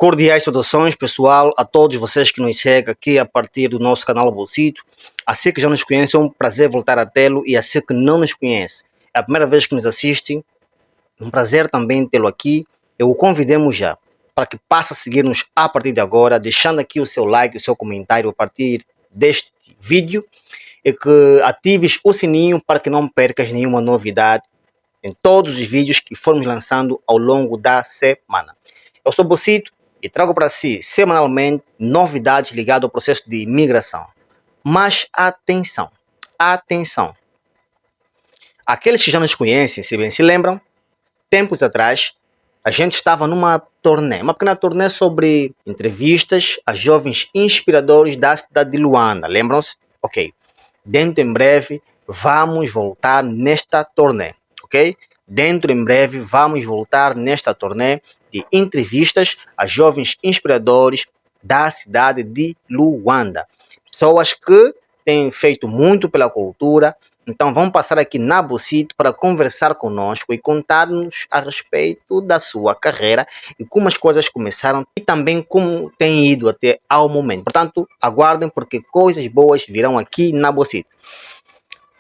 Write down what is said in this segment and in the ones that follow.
Cordiais saudações, pessoal, a todos vocês que nos seguem aqui a partir do nosso canal Bolsito. Assim que já nos conhecem, é um prazer voltar a tê-lo, e assim que não nos conhece, é a primeira vez que nos assistem, um prazer também tê-lo aqui. Eu o convidemos já para que passe a seguir-nos a partir de agora, deixando aqui o seu like, o seu comentário a partir deste vídeo, e que atives o sininho para que não percas nenhuma novidade em todos os vídeos que formos lançando ao longo da semana. Eu sou Bolsito e trago para si semanalmente novidades ligadas ao processo de imigração. Mas atenção, atenção. Aqueles que já nos conhecem, se bem se lembram, tempos atrás, a gente estava numa turnê, uma pequena turnê sobre entrevistas a jovens inspiradores da cidade de Luanda. Lembram-se? Ok. Dentro em breve, vamos voltar nesta turnê, ok? Dentro em breve, vamos voltar nesta turnê de entrevistas a jovens inspiradores da cidade de Luanda. Pessoas que têm feito muito pela cultura. Então vão passar aqui na Bolsito para conversar conosco e contar-nos a respeito da sua carreira e como as coisas começaram e também como tem ido até ao momento. Portanto, aguardem, porque coisas boas virão aqui na Bolsito.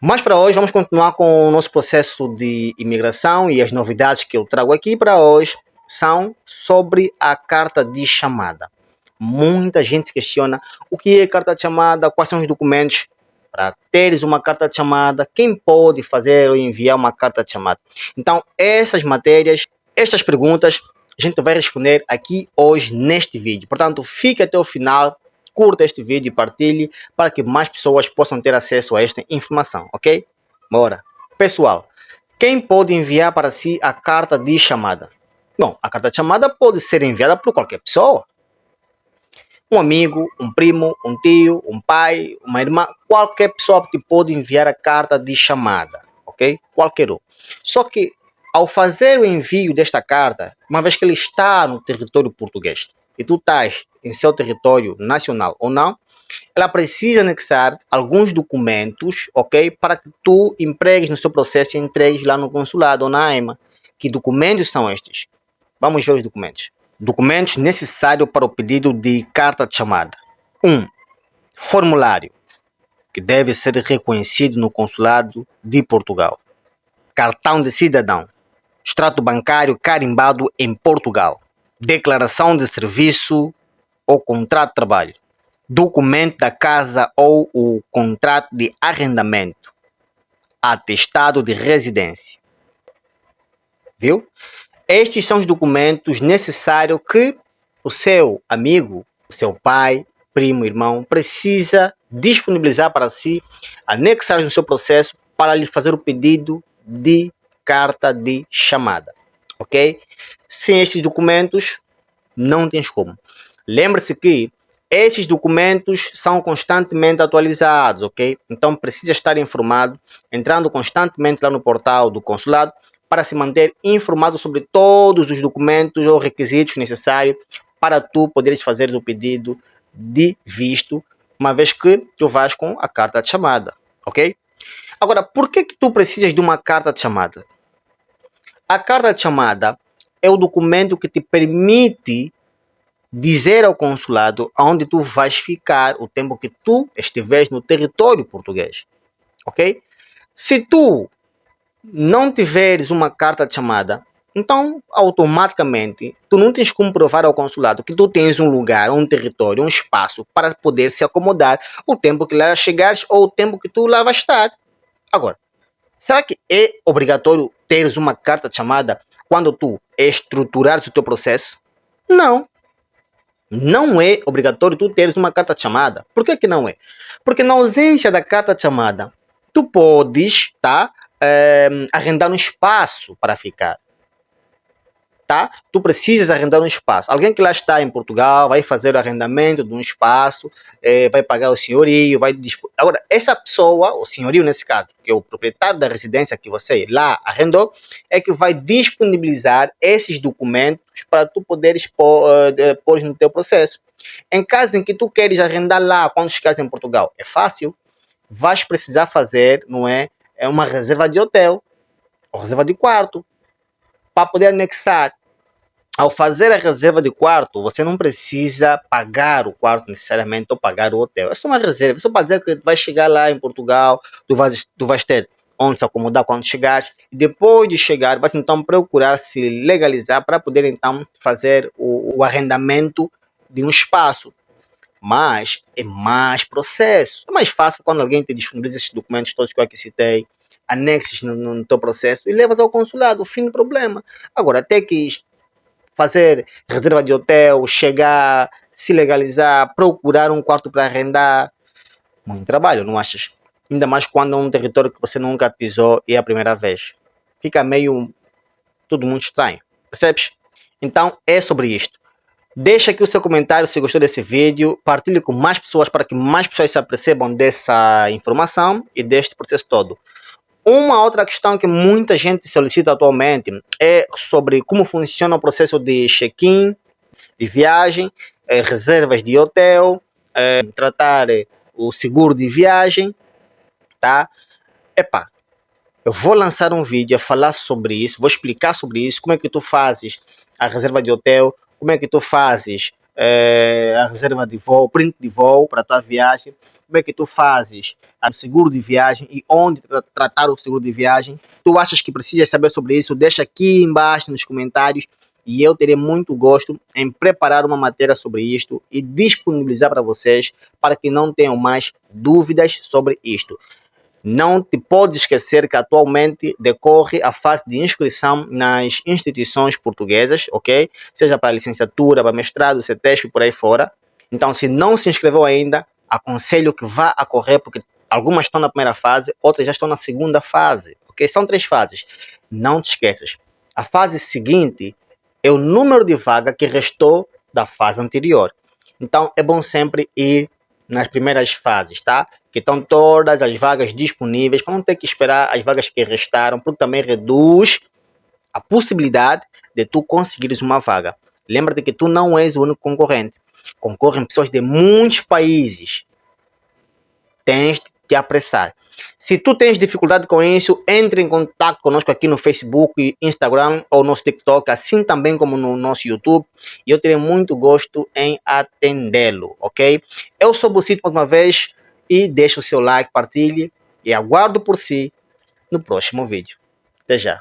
Mas para hoje vamos continuar com o nosso processo de imigração, e as novidades que eu trago aqui para hoje são sobre a carta de chamada. Muita gente se questiona o que é carta de chamada, quais são os documentos para teres uma carta de chamada, quem pode fazer ou enviar uma carta de chamada. Então, essas matérias, estas perguntas, a gente vai responder aqui hoje neste vídeo. Portanto, fique até o final, curta este vídeo e partilhe para que mais pessoas possam ter acesso a esta informação, ok? Bora! Pessoal, quem pode enviar para si a carta de chamada? Bom, a carta de chamada pode ser enviada por qualquer pessoa. Um amigo, um primo, um tio, um pai, uma irmã, qualquer pessoa que pode enviar a carta de chamada, ok? Qualquer um. Só que, ao fazer o envio desta carta, uma vez que ele está no território português e tu estás em seu território nacional ou não, ela precisa anexar alguns documentos, ok? Para que tu empregues no seu processo e entregues lá no consulado ou na AIMA. Que documentos são estes? Vamos ver os documentos. Documentos necessários para o pedido de carta de chamada. 1. Formulário, que deve ser reconhecido no consulado de Portugal. Cartão de cidadão. Extrato bancário carimbado em Portugal. Declaração de serviço ou contrato de trabalho. Documento da casa ou o contrato de arrendamento. Atestado de residência. Viu? Estes são os documentos necessários que o seu amigo, o seu pai, primo, irmão, precisa disponibilizar para si, anexar no seu processo para lhe fazer o pedido de carta de chamada, ok? Sem estes documentos, não tens como. Lembre-se que esses documentos são constantemente atualizados, ok? Então precisa estar informado, entrando constantemente lá no portal do consulado, para se manter informado sobre todos os documentos ou requisitos necessários para tu poderes fazer o pedido de visto, uma vez que tu vais com a carta de chamada, ok? Agora, por que tu precisas de uma carta de chamada? A carta de chamada é o documento que te permite dizer ao consulado onde tu vais ficar o tempo que tu estiveres no território português, ok? Se tu não tiveres uma carta de chamada, então automaticamente tu não tens como provar ao consulado que tu tens um lugar, um território, um espaço para poder se acomodar o tempo que lá chegares ou o tempo que tu lá vais estar. Agora, será que é obrigatório teres uma carta de chamada quando tu estruturares o teu processo? Não. Não é obrigatório tu teres uma carta de chamada. Por que não é? Porque na ausência da carta de chamada, tu podes, tá? Arrendar um espaço para ficar, tá? Tu precisas arrendar um espaço. Alguém que lá está em Portugal vai fazer o arrendamento de um espaço, vai pagar o senhorio, vai dispor. Agora, essa pessoa, o senhorio nesse caso, que é o proprietário da residência que você lá arrendou, é que vai disponibilizar esses documentos para tu poderes pôr no teu processo. Em caso em que tu queres arrendar lá quando chegares em Portugal, é fácil. Vais precisar fazer, não é? É uma reserva de hotel ou reserva de quarto para poder anexar. Ao fazer a reserva de quarto, você não precisa pagar o quarto necessariamente ou pagar o hotel. É só uma reserva. Só para dizer que tu vai chegar lá em Portugal, tu vais ter onde se acomodar quando chegares. E depois de chegar, vais então procurar se legalizar para poder então fazer o arrendamento de um espaço. Mas é mais processo. É mais fácil quando alguém te disponibiliza esses documentos todos que eu aqui citei, anexes no teu processo e levas ao consulado, fim do problema. Agora, até que fazer reserva de hotel, chegar, se legalizar, procurar um quarto para arrendar. Muito trabalho, não achas? Ainda mais quando é um território que você nunca pisou e é a primeira vez. Fica meio tudo muito estranho, percebes? Então é sobre isto. Deixa aqui o seu comentário se gostou desse vídeo, partilhe com mais pessoas para que mais pessoas se apercebam dessa informação e deste processo todo. Uma outra questão que muita gente solicita atualmente é sobre como funciona o processo de check-in, de viagem, reservas de hotel, tratar o seguro de viagem, tá? Epá, eu vou lançar um vídeo a falar sobre isso, vou explicar sobre isso, como é que tu fazes a reserva de hotel, como é que tu fazes a reserva de voo, print de voo para a tua viagem, como é que tu fazes o seguro de viagem e onde tratar o seguro de viagem. Tu achas que precisas saber sobre isso? Deixa aqui embaixo nos comentários e eu terei muito gosto em preparar uma matéria sobre isto e disponibilizar para vocês para que não tenham mais dúvidas sobre isto. Não te podes esquecer que atualmente decorre a fase de inscrição nas instituições portuguesas, ok? Seja para licenciatura, para mestrado, CETESP, por aí fora. Então, se não se inscreveu ainda, aconselho que vá a correr, porque algumas estão na primeira fase, outras já estão na segunda fase, ok? São 3 fases. Não te esqueças. A fase seguinte é o número de vaga que restou da fase anterior. Então, é bom sempre ir nas primeiras fases, tá? Que estão todas as vagas disponíveis, para não ter que esperar as vagas que restaram, porque também reduz a possibilidade de tu conseguires uma vaga. Lembra-te que tu não és o único concorrente. Concorrem pessoas de muitos países. Tens de te apressar. Se tu tens dificuldade com isso, entre em contato conosco aqui no Facebook, Instagram ou no TikTok, assim também como no nosso YouTube, e eu terei muito gosto em atendê-lo, ok? Eu sou o Bucito mais uma vez e deixe o seu like, partilhe e aguardo por si no próximo vídeo. Até já.